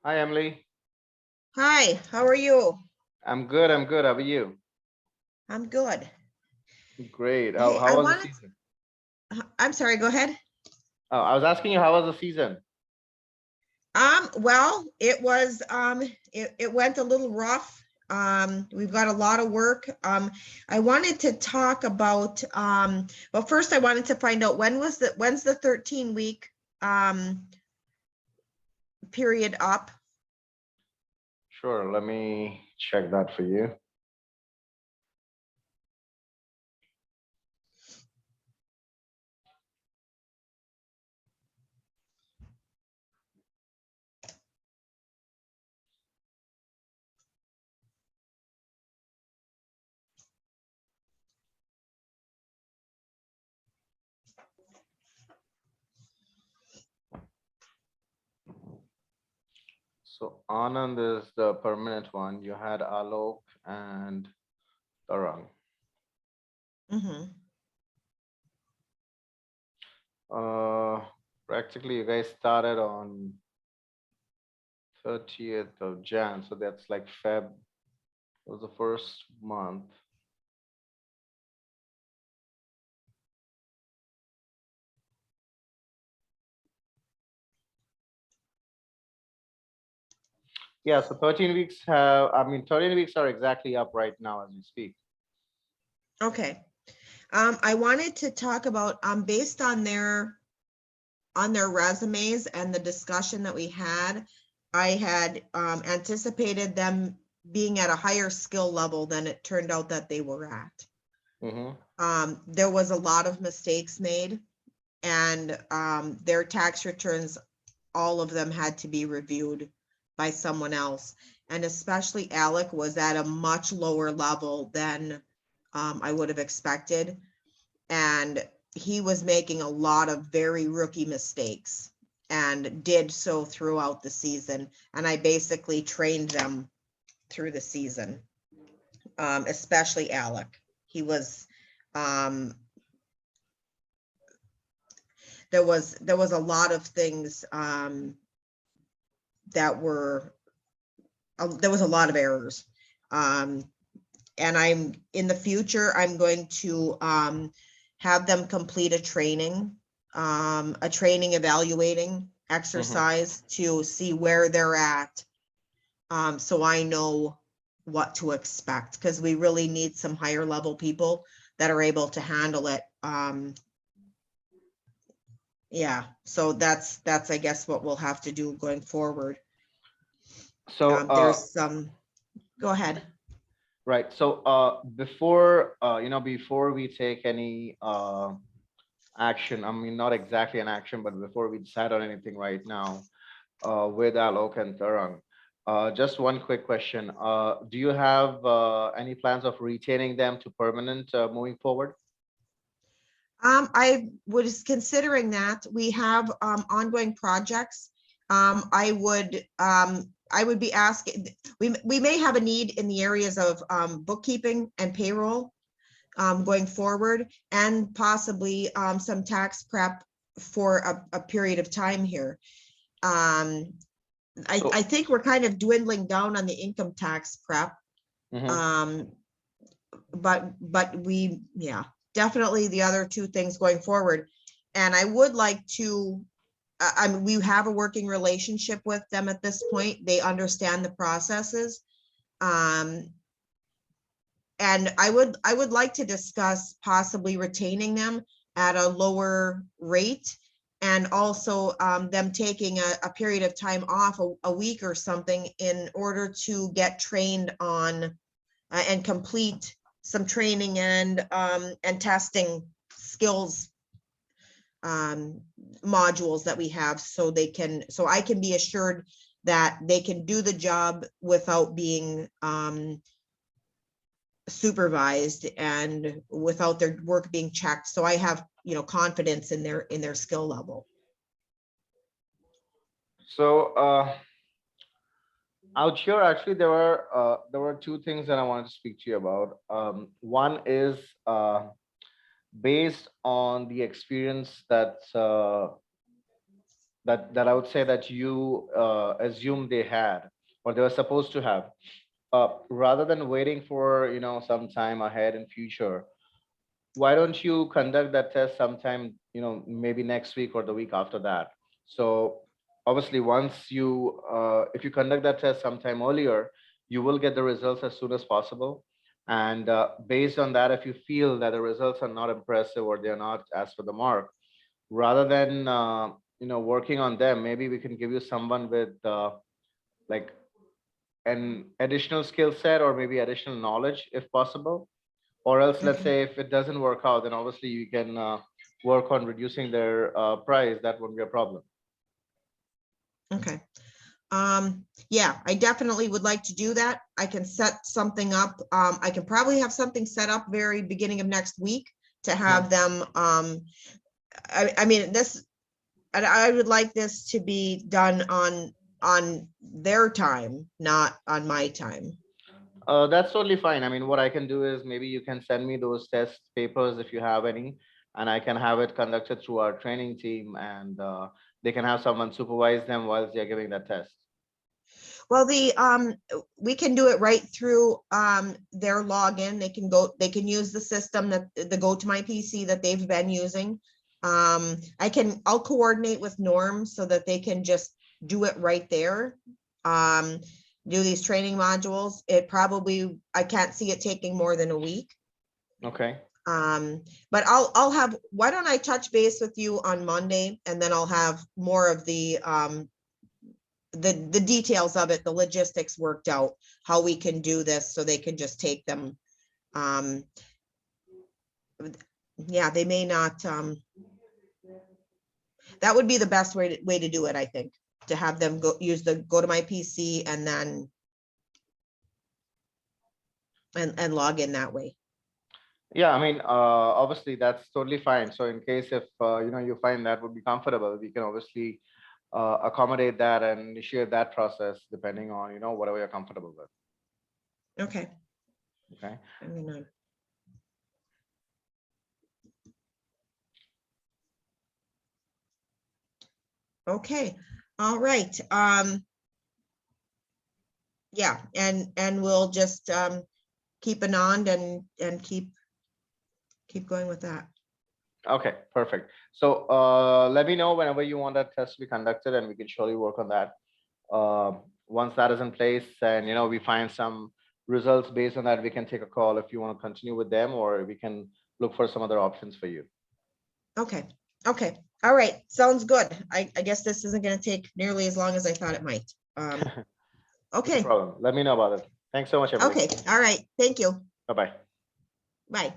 Hi, Emily. Hi, how are you? I'm good. I'm good. How are you? I'm good. Great. How Hey, how I was the wanted, season? I'm sorry, go ahead. Oh, I was asking you how was the season? Well, it went a little rough. We've got a lot of work. I wanted to talk about, well, first I wanted to find out when's the 13-week period up? Sure. Let me check that for you. So Anand is the permanent one. You had Alok and Tarang. Mhm. Uh, Practically you guys started on 30th of Jan, so that's like Feb was the first month. Yeah, so 13 weeks have, I mean, 13 weeks are exactly up right now as we speak. Okay. I wanted to talk about, based on their resumes and the discussion that we had, I had anticipated them being at a higher skill level than it turned out that they were at. Mm-hmm. There was a lot of mistakes made, and their tax returns, all of them had to be reviewed by someone else. And especially Alec was at a much lower level than I would have expected. And he was making a lot of very rookie mistakes and did so throughout the season. And I basically trained them through the season, especially Alec. He was, um, there was a lot of things that were, there was a lot of errors. Um, and I'm in the future, I'm going to have them complete a training evaluating Mm-hmm. exercise to see where they're at. So I know what to expect, because we really need some higher level people that are able to handle it. Yeah, so that's I guess what we'll have to do going forward. So, There's some, go ahead. right. So, before before we take any action, I mean, not exactly an action, but before we decide on anything right now, with Alok and Tarang, just one quick question. Do you have any plans of retaining them to permanent moving forward? I was considering that. We have ongoing projects. I would be asking, we may have a need in the areas of bookkeeping and payroll going forward, and possibly some tax prep for a period of time here. Um, So, I think we're kind of dwindling down on the income tax prep. mhm. Um, but we, yeah, definitely the other two things going forward. And I would like to, I mean, we have a working relationship with them at this point. They understand the processes. Um, and I would like to discuss possibly retaining them at a lower rate, and also them taking a period of time off, a week or something, in order to get trained on and complete some training and testing skills um, modules that we have, so they can, so I can be assured that they can do the job without being supervised and without their work being checked. So I have, confidence in their skill level. So, out here, actually, there were two things that I wanted to speak to you about. One is based on the experience that that I would say that you assume they had or they were supposed to have, rather than waiting for some time ahead in future, why don't you conduct that test sometime, maybe next week or the week after that? So obviously, once you, if you conduct that test sometime earlier, you will get the results as soon as possible. And based on that, if you feel that the results are not impressive or they're not as per the mark, rather than working on them, maybe we can give you someone with like an additional skill set or maybe additional knowledge if possible. Or else, let's Okay, say if it doesn't work out, then obviously you can work on reducing their price. That won't be a problem. okay. Yeah, I definitely would like to do that. I can set something up. I can probably have something set up very beginning of next week to Mhm. have them, I mean, this, and I would like this to be done on their time, not on my time. That's totally fine. I mean, what I can do is maybe you can send me those test papers if you have any, and I can have it conducted through our training team, and they can have someone supervise them whilst they're giving that test. Well, we can do it right through, their login. They can use the system that, the Go to My PC that they've been using. I'll coordinate with Norm so that they can just do it right there. Um, do these training modules. I can't see it taking more than a week. Okay. But I'll have, why don't I touch base with you on Monday, and then I'll have more of the details of it, the logistics worked out, how we can do this so they can just take them. Um, yeah, they may not, that would be the best way to do it, I think, to have them go to my PC and then and log in that way. Yeah, I mean, obviously that's totally fine. So in case if you find that would be comfortable, we can obviously accommodate that and initiate that process depending on whatever you're comfortable with. Okay. Okay. I'm gonna, okay, all right. Yeah, and we'll just keep an on and keep going with that. Okay, perfect. So let me know whenever you want that test to be conducted, and we can surely work on that. Once that is in place, and we find some results based on that, we can take a call if you want to continue with them, or we can look for some other options for you. Okay, okay, all right, sounds good. I guess this isn't gonna take nearly as long as I thought it might. No Okay, problem. Let me know about it. Thanks so much, Emily. okay, all right, thank you. Bye bye. Bye.